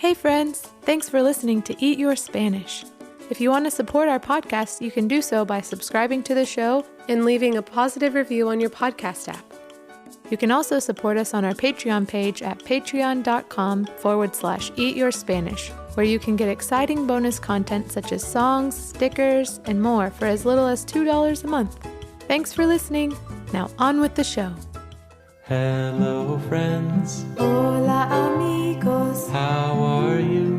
Hey friends, thanks for listening to Eat Your Spanish. If you want to support our podcast, you can do so by subscribing to the show and leaving a positive review on your podcast app. You can also support us on our Patreon page at patreon.com/eatyourspanish, where you can get exciting bonus content such as songs, stickers, and more for as little as $2 a month. Thanks for listening. Now on with the show. Hello friends. Hola amigos. How are you?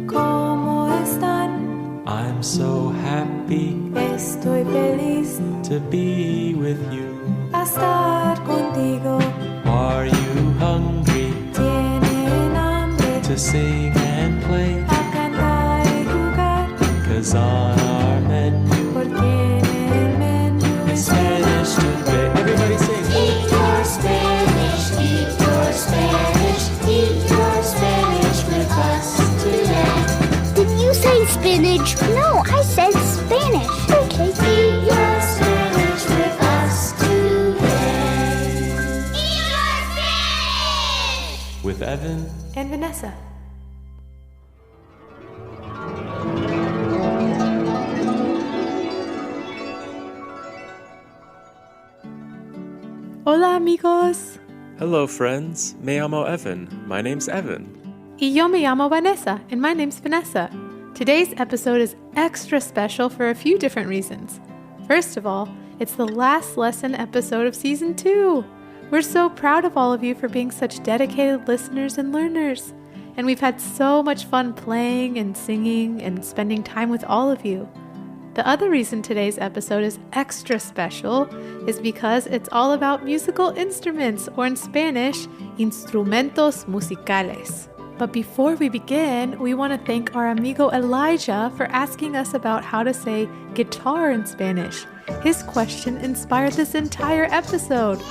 ¿Cómo están? I'm so happy. Estoy feliz To be with you. a estar contigo. Are you hungry? Tienen hambre To sing and play? a cantar y jugar. 'Cause on our menu Porque en el menú is Spanish today. Everybody sing. Eat your Spanish, eat your Spanish, eat your Spanish with us today. Did you say spinach? No, I said Spanish. Okay. Eat your Spanish with us today. Eat your Spanish! With Evan. and Vanessa. Hola amigos. Hello friends. Me llamo Evan. My name's Evan. Y yo me llamo Vanessa, and my name's Vanessa. Today's episode is extra special for a few different reasons. First of all, it's the last lesson episode of Season 2. We're so proud of all of you for being such dedicated listeners and learners. And we've had so much fun playing and singing and spending time with all of you. The other reason today's episode is extra special is because it's all about musical instruments, or in Spanish, instrumentos musicales. But before we begin, we want to thank our amigo Elijah for asking us about how to say guitar in Spanish. His question inspired this entire episode.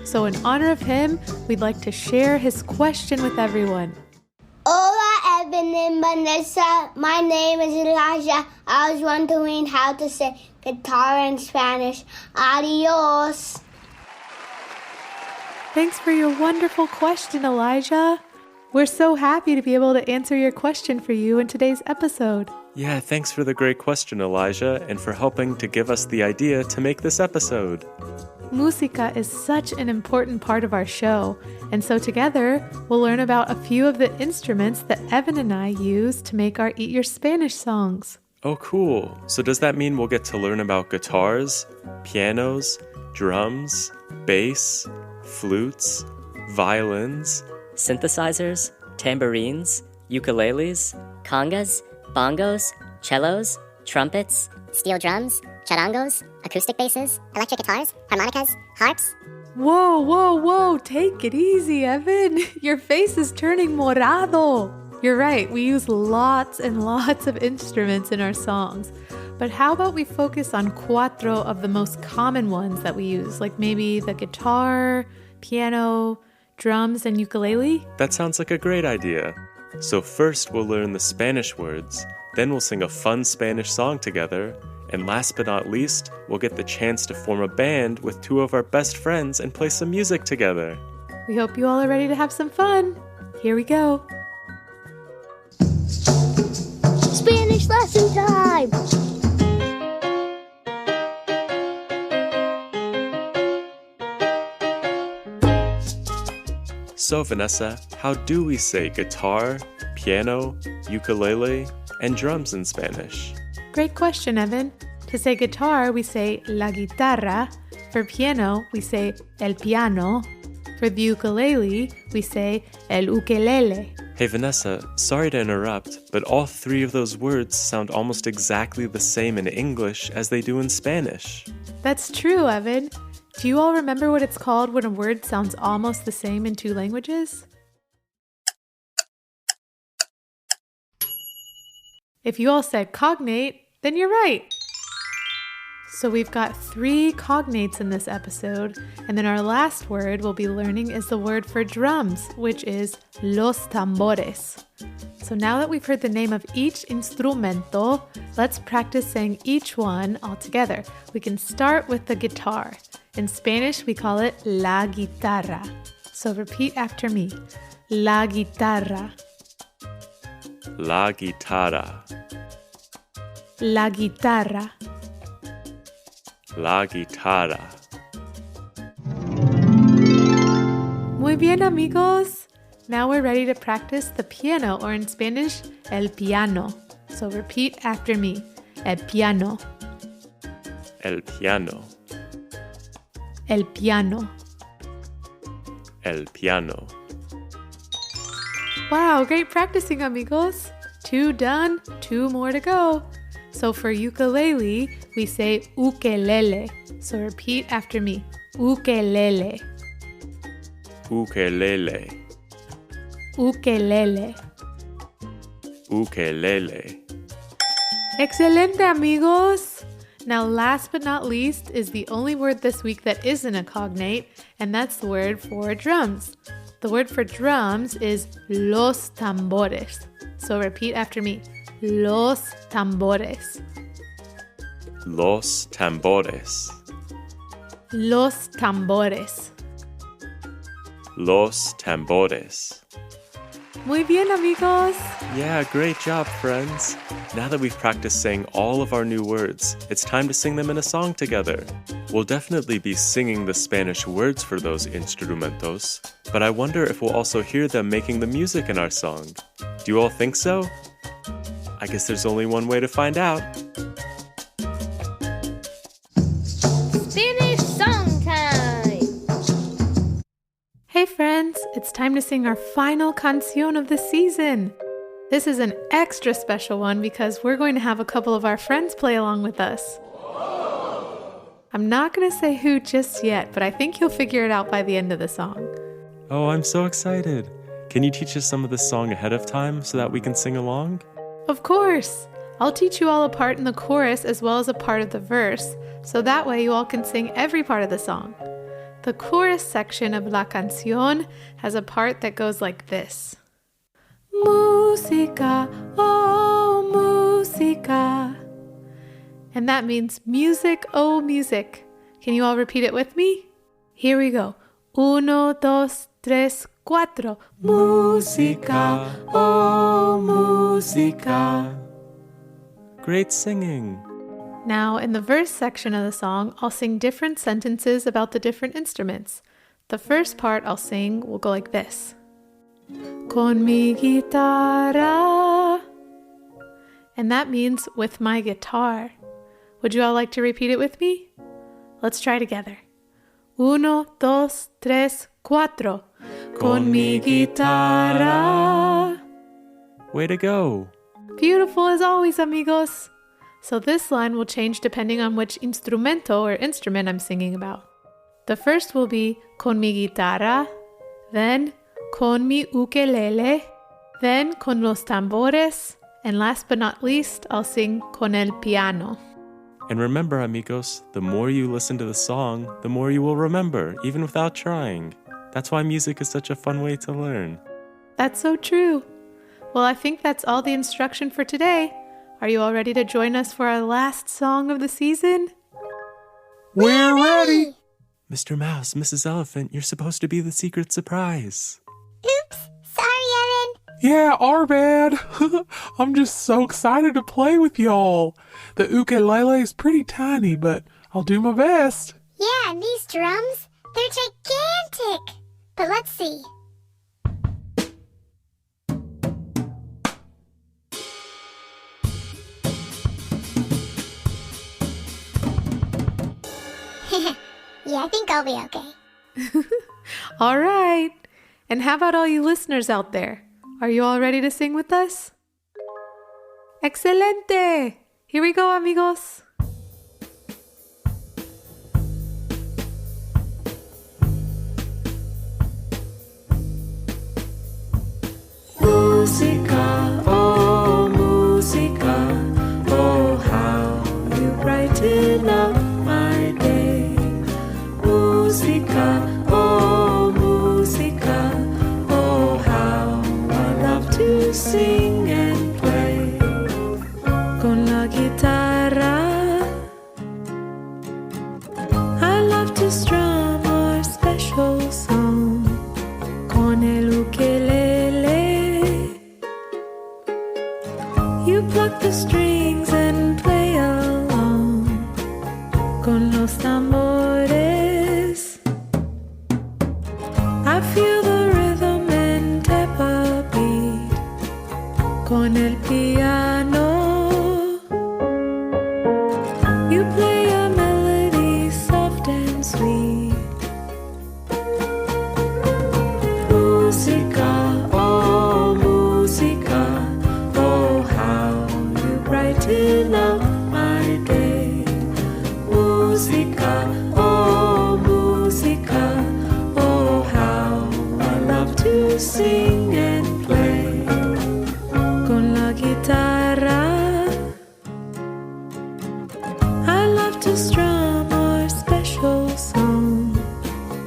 So in honor of him, we'd like to share his question with everyone. Hola, Evan and Vanessa. My name is Elijah. I was wondering how to say guitar in Spanish. Adios. Thanks for your wonderful question, Elijah. We're so happy to be able to answer your question for you in today's episode. Yeah, thanks for the great question, Elijah, and for helping to give us the idea to make this episode. Música is such an important part of our show, and so together we'll learn about a few of the instruments that Evan and I use to make our Eat Your Spanish songs. Oh, cool. So does that mean we'll get to learn about guitars, pianos, drums, bass, flutes, violins, synthesizers, tambourines, ukuleles, congas, bongos, cellos, trumpets, Steel drums, charangos, acoustic basses, electric guitars, harmonicas, harps. Whoa, whoa, whoa, take it easy, Evan. Your face is turning morado. You're right, we use lots and lots of instruments in our songs. But how about we focus on cuatro of the most common ones that we use, like maybe the guitar, piano, drums, and ukulele? That sounds like a great idea. So first we'll learn the Spanish words, then we'll sing a fun Spanish song together, and last but not least, we'll get the chance to form a band with two of our best friends and play some music together. We hope you all are ready to have some fun. Here we go. Spanish lesson time. So Vanessa, how do we say guitar, piano, ukulele, and drums in Spanish? Great question, Evan. To say guitar, we say la guitarra. For piano, we say el piano. For the ukulele, we say el ukelele. Hey Vanessa, sorry to interrupt, but all three of those words sound almost exactly the same in English as they do in Spanish. That's true, Evan. Do you all remember what it's called when a word sounds almost the same in two languages? If you all said cognate, then you're right. So we've got 3 cognates in this episode, and then our last word we'll be learning is the word for drums, which is los tambores. So now that we've heard the name of each instrumento, let's practice saying each one all together. We can start with the guitar. In Spanish, we call it la guitarra. So repeat after me. La guitarra. La guitarra. La guitarra. La guitarra. Muy bien, amigos. Now we're ready to practice the piano, or in Spanish, el piano. So repeat after me. El piano. El piano. El piano. El piano. Wow, great practicing, amigos. 2 done, 2 more to go. So for ukulele, we say ukelele. So repeat after me. Ukelele. Ukelele. Ukelele. Ukelele. Excelente, amigos! Now, last but not least is the only word this week that isn't a cognate, and that's the word for drums. The word for drums is los tambores. So repeat after me. Los tambores. Los tambores. Los tambores. Los tambores. Muy bien, amigos! Yeah, great job, friends. Now that we've practiced saying all of our new words, it's time to sing them in a song together. We'll definitely be singing the Spanish words for those instrumentos, but I wonder if we'll also hear them making the music in our song. Do you all think so? I guess there's only one way to find out. Spanish song time! Hey friends, it's time to sing our final canción of the season. This is an extra special one because we're going to have a couple of our friends play along with us. I'm not going to say who just yet, but I think you'll figure it out by the end of the song. Oh, I'm so excited. Can you teach us some of this song ahead of time so that we can sing along? Of course! I'll teach you all a part in the chorus as well as a part of the verse, so that way you all can sing every part of the song. The chorus section of La Canción has a part that goes like this. Música, oh música. And that means music, oh music. Can you all repeat it with me? Here we go. 1, 2, 3, 4. Música, oh música. Great singing. Now, in the verse section of the song, I'll sing different sentences about the different instruments. The first part I'll sing will go like this. Con mi guitarra. And that means with my guitar. Would you all like to repeat it with me? Let's try together. 1, 2, 3, 4. Con mi guitarra. Way to go. Beautiful as always, amigos. So this line will change depending on which instrumento or instrument I'm singing about. The first will be con mi guitarra, then con mi ukelele, then con los tambores, and last but not least, I'll sing con el piano. And remember, amigos, the more you listen to the song, the more you will remember, even without trying. That's why music is such a fun way to learn. That's so true. Well, I think that's all the instruction for today. Are you all ready to join us for our last song of the season? We're ready! Mr. Mouse, Mrs. Elephant, you're supposed to be the secret surprise. Oops, sorry, Evan. Yeah, our bad. I'm just so excited to play with y'all. The ukulele is pretty tiny, but I'll do my best. Yeah, and these drums, they're gigantic. But let's see. Yeah, I think I'll be okay. All right. And how about all you listeners out there? Are you all ready to sing with us? Excelente! Here we go, amigos. Música, oh música, oh how you brighten up my day. Música, oh música, oh how I love to sing and play. Con la guitarra, I love to strum our special song. the strings and play along con los tambores. I feel the rhythm and tap a beat con el piano. You play a melody soft and sweet. Música, oh música, oh how you brighten up my day. Música, oh música, oh how I love to sing and play con la guitarra. I love to strum our special song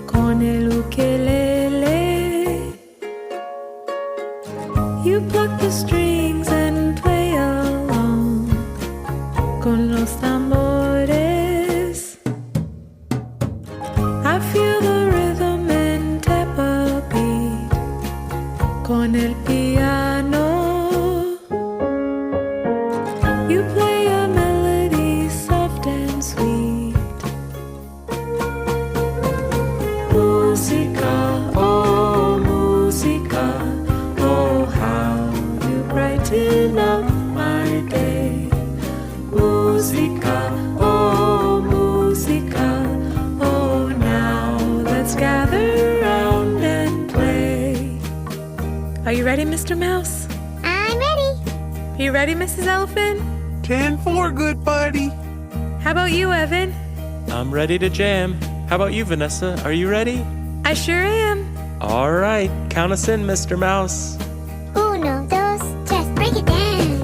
con el ukelele. You pluck the strings and play along con los tambores. I feel the rhythm and tap a beat con el piano. You play a melody soft and sweet. Música, oh música, oh how you brighten up my day. Música, oh música, oh now let's gather round and play. Are you ready, Mr. Mouse? I'm ready. Are you ready, Mrs. Elephant? 10-4, good buddy. How about you, Evan? I'm ready to jam. How about you, Vanessa? Are you ready? I sure am. All right, count us in, Mr. Mouse. Uno, dos, tres, break it down.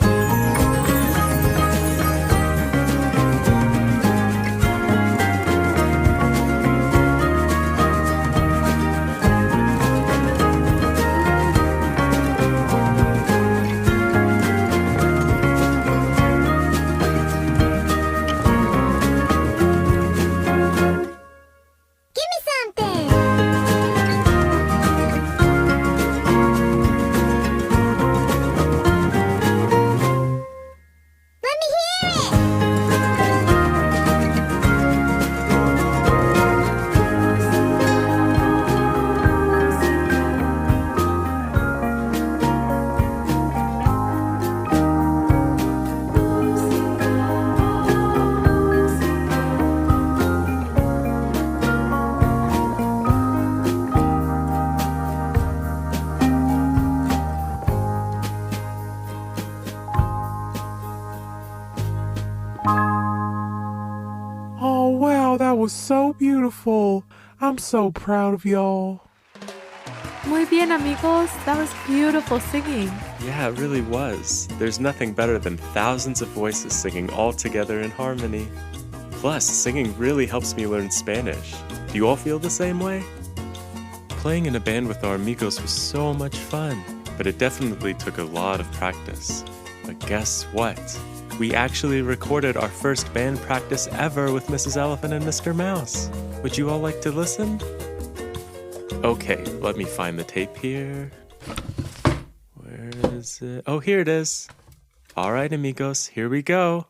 Give me something. Let me hear it. Oh, wow, that was so beautiful. I'm so proud of y'all. Muy bien, amigos. That was beautiful singing. Yeah, it really was. There's nothing better than thousands of voices singing all together in harmony. Plus, singing really helps me learn Spanish. Do you all feel the same way? Playing in a band with our amigos was so much fun, but it definitely took a lot of practice. But guess what? We actually recorded our first band practice ever with Mrs. Elephant and Mr. Mouse. Would you all like to listen? Okay, let me find the tape here. Where is it? Oh, here it is. All right, amigos, here we go.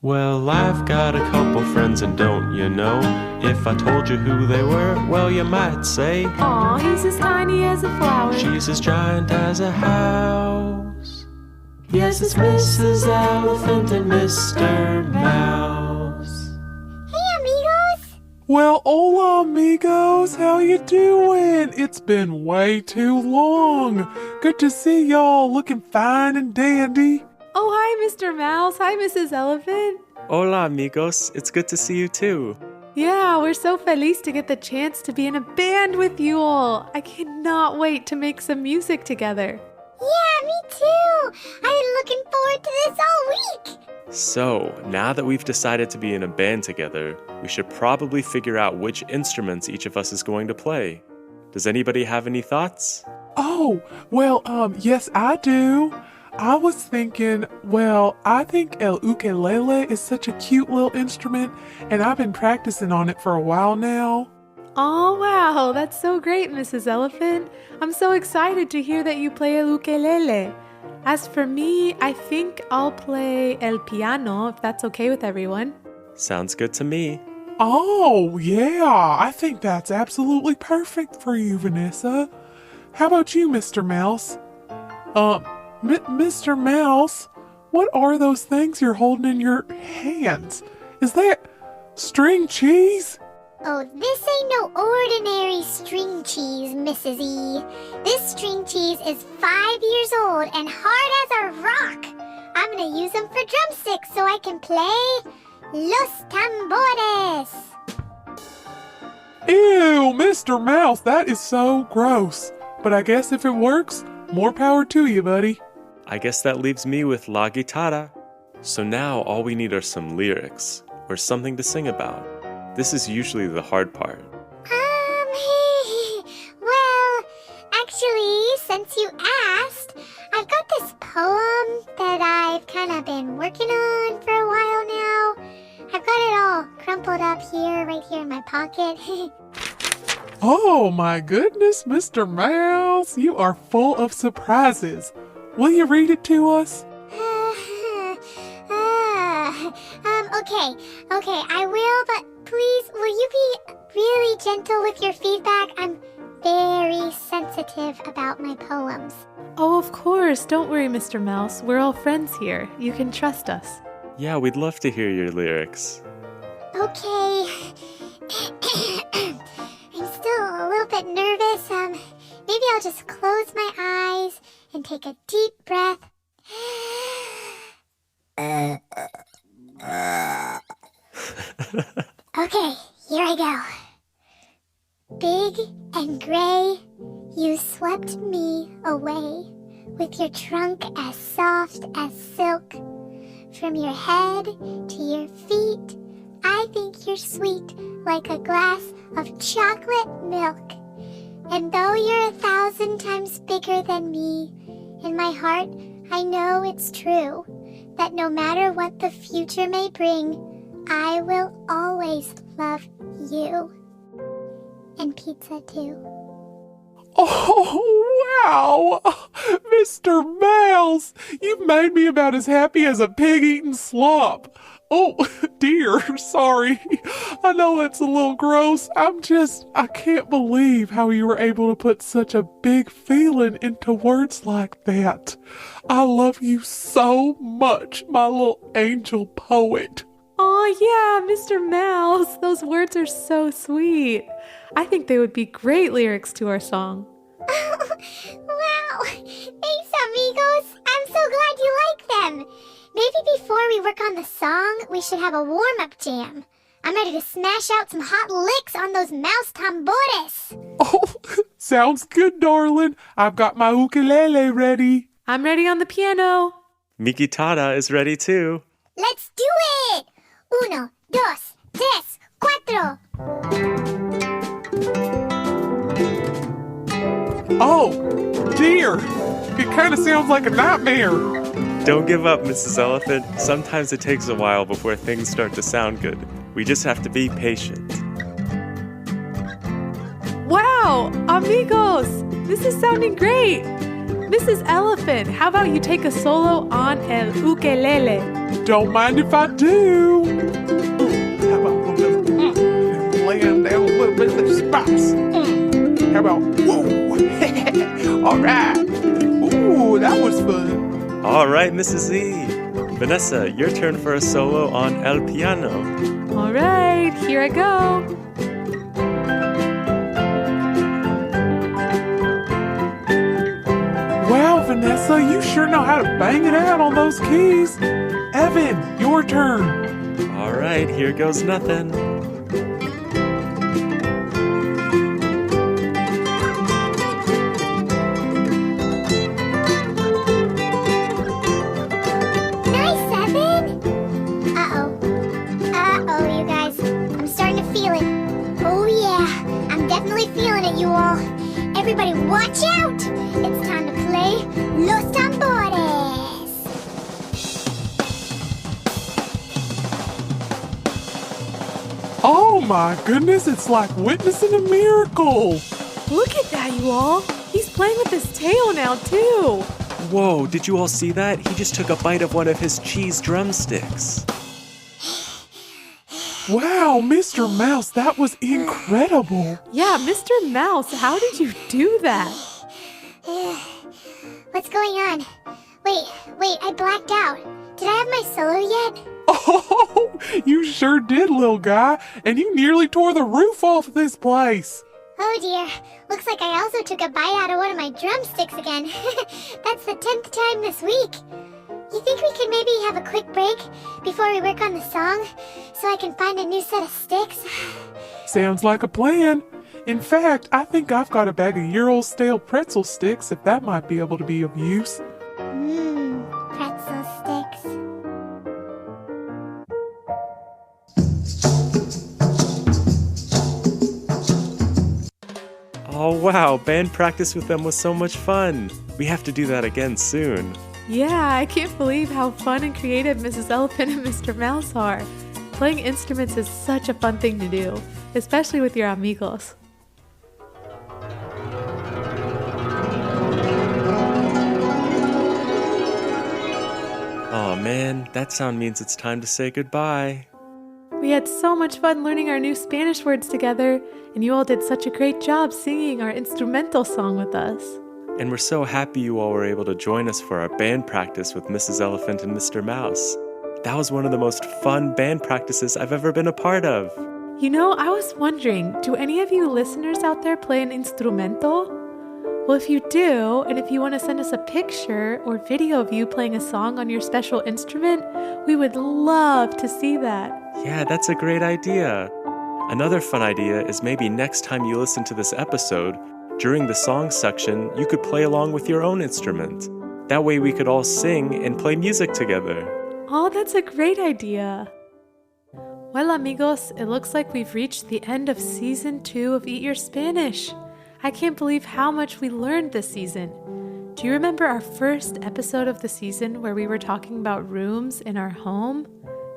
Well, I've got a couple friends, and don't you know? If I told you who they were, well, you might say, Aw, he's as tiny as a flower. she's as giant as a house. Yes, it's Mrs. Elephant and Mr. Mouse. Hey, amigos. Well, hola, amigos. How you doing? It's been way too long. Good to see y'all looking fine and dandy. Oh, hi, Mr. Mouse. Hi, Mrs. Elephant. Hola, amigos. It's good to see you too. Yeah, we're so feliz to get the chance to be in a band with you all. I cannot wait to make some music together. Yeah, me too. I've been looking forward to this all week. So, now that we've decided to be in a band together, we should probably figure out which instruments each of us is going to play. Does anybody have any thoughts? Oh, well, yes, I do. I was thinking, well, I think el ukulele is such a cute little instrument, and I've been practicing on it for a while now. Oh, wow, that's so great, Mrs. Elephant. I'm so excited to hear that you play el ukelele. As for me, I think I'll play el piano, if that's okay with everyone. Sounds good to me. Oh, yeah, I think that's absolutely perfect for you, Vanessa. How about you, Mr. Mouse? Mr. Mouse, what are those things you're holding in your hands? Is that string cheese? Oh, this ain't no ordinary string cheese, Mrs. E. This string cheese is 5 years old and hard as a rock. I'm gonna use them for drumsticks so I can play Los Tambores. Ew, Mr. Mouse, that is so gross. But I guess if it works, more power to you, buddy. I guess that leaves me with La Guitarra. So now all we need are some lyrics, or something to sing about. This is usually the hard part. Well, actually, since you asked, I've got this poem that I've kind of been working on for a while now. I've got it all crumpled up here, right here in my pocket. Oh my goodness, Mr. Mouse, you are full of surprises. Will you read it to us? Okay, I will, but please, will you be really gentle with your feedback? I'm very sensitive about my poems. Oh, of course. Don't worry, Mr. Mouse. We're all friends here. You can trust us. Yeah, we'd love to hear your lyrics. Okay. I'm still a little bit nervous. Maybe I'll just close my eyes and take a deep breath. Okay, here I go. Big and gray, you swept me away with your trunk as soft as silk. From your head to your feet, I think you're sweet like a glass of chocolate milk. And though you're 1,000 times bigger than me, in my heart I know it's true that no matter what the future may bring, I will always love you. And pizza too. Oh, wow! Mr. Mouse, you've made me about as happy as a pig eating slop. Oh, dear, sorry. I know it's a little gross. I can't believe how you were able to put such a big feeling into words like that. I love you so much, my little angel poet. Oh, yeah, Mr. Mouse. Those words are so sweet. I think they would be great lyrics to our song. Wow! Thanks, amigos. I'm so glad you like them. Maybe before we work on the song, we should have a warm-up jam. I'm ready to smash out some hot licks on those mouse tambores. Oh, sounds good, darling. I've got my ukulele ready. I'm ready on the piano. Mi guitarra is ready too. Let's do it! 1, 2, 3, 4. Oh, dear. It kind of sounds like a nightmare. Don't give up, Mrs. Elephant. Sometimes it takes a while before things start to sound good. We just have to be patient. Wow, amigos, this is sounding great. Mrs. Elephant, how about you take a solo on el ukulele? Don't mind if I do. How about a little bit laying down a little bit of spice? How about, whoa, all right. Ooh, that was fun. All right, Mrs. E. Vanessa, your turn for a solo on el piano. All right, here I go. Wow, Vanessa, you sure know how to bang it out on those keys. Evan, your turn. All right, here goes nothing. Everybody watch out! It's time to play Los Tambores! Oh my goodness, it's like witnessing a miracle. Look at that, you all. He's playing with his tail now, too. Whoa, did you all see that? He just took a bite of one of his cheese drumsticks. Wow, Mr. Mouse, that was incredible. Yeah, Mr. Mouse, how did you do that? What's going on? Wait, I blacked out. Did I have my solo yet? Oh, you sure did, little guy. And you nearly tore the roof off of this place. Oh dear, looks like I also took a bite out of one of my drumsticks again. That's the 10th time this week. You think we could maybe have a quick break before we work on the song so I can find a new set of sticks? Sounds like a plan. In fact, I think I've got a bag of year-old stale pretzel sticks if that might be able to be of use. Pretzel sticks. Oh wow, band practice with them was so much fun. We have to do that again soon. Yeah, I can't believe how fun and creative Mrs. Elephant and Mr. Mouse are. Playing instruments is such a fun thing to do, especially with your amigos. Aw man, that sound means it's time to say goodbye. We had so much fun learning our new Spanish words together, and you all did such a great job singing our instrumental song with us. And we're so happy you all were able to join us for our band practice with Mrs. Elephant and Mr. Mouse. That was one of the most fun band practices I've ever been a part of. You know, I was wondering, do any of you listeners out there play an instrumento? Well, if you do, and if you want to send us a picture or video of you playing a song on your special instrument, we would love to see that. Yeah, that's a great idea. Another fun idea is maybe next time you listen to this episode, during the song section, you could play along with your own instrument. That way we could all sing and play music together. Oh, that's a great idea. Well, amigos, it looks like we've reached the end of Season 2 of Eat Your Spanish. I can't believe how much we learned this season. Do you remember our first episode of the season where we were talking about rooms in our home?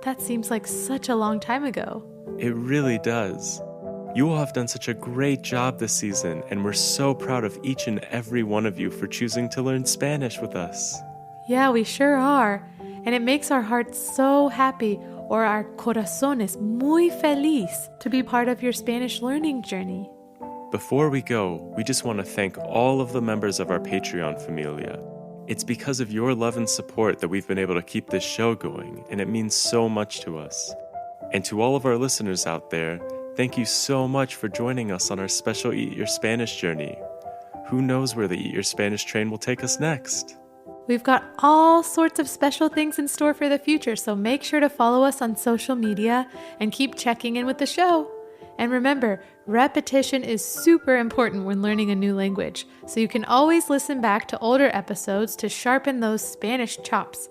That seems like such a long time ago. It really does. You all have done such a great job this season, and we're so proud of each and every one of you for choosing to learn Spanish with us. Yeah, we sure are. And it makes our hearts so happy, or our corazones muy feliz, to be part of your Spanish learning journey. Before we go, we just want to thank all of the members of our Patreon familia. It's because of your love and support that we've been able to keep this show going, and it means so much to us. And to all of our listeners out there, thank you so much for joining us on our special Eat Your Spanish journey. Who knows where the Eat Your Spanish train will take us next? We've got all sorts of special things in store for the future, so make sure to follow us on social media and keep checking in with the show. And remember, repetition is super important when learning a new language, so you can always listen back to older episodes to sharpen those Spanish chops.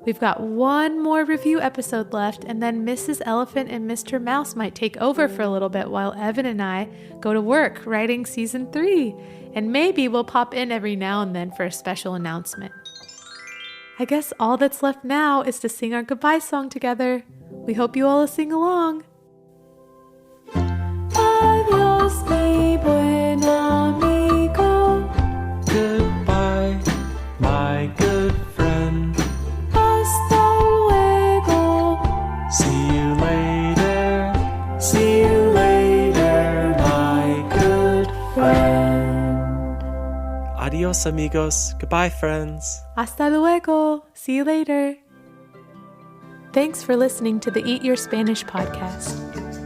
We've got one more review episode left, and then Mrs. Elephant and Mr. Mouse might take over for a little bit while Evan and I go to work writing Season 3. And maybe we'll pop in every now and then for a special announcement. I guess all that's left now is to sing our goodbye song together. We hope you all will sing along. Adiós, mi buen amigo. Goodbye, my good friend. Hasta luego. See you later. See you later, my good friend. Adios, amigos. Goodbye, friends. Hasta luego. See you later. Thanks for listening to the Eat Your Spanish podcast.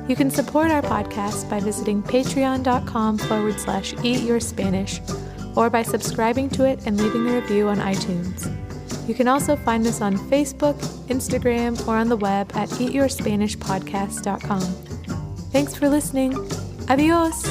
You can support our podcast by visiting patreon.com/eatyourspanish or by subscribing to it and leaving a review on iTunes. You can also find us on Facebook, Instagram, or on the web at eatyourspanishpodcast.com. Thanks for listening. Adios!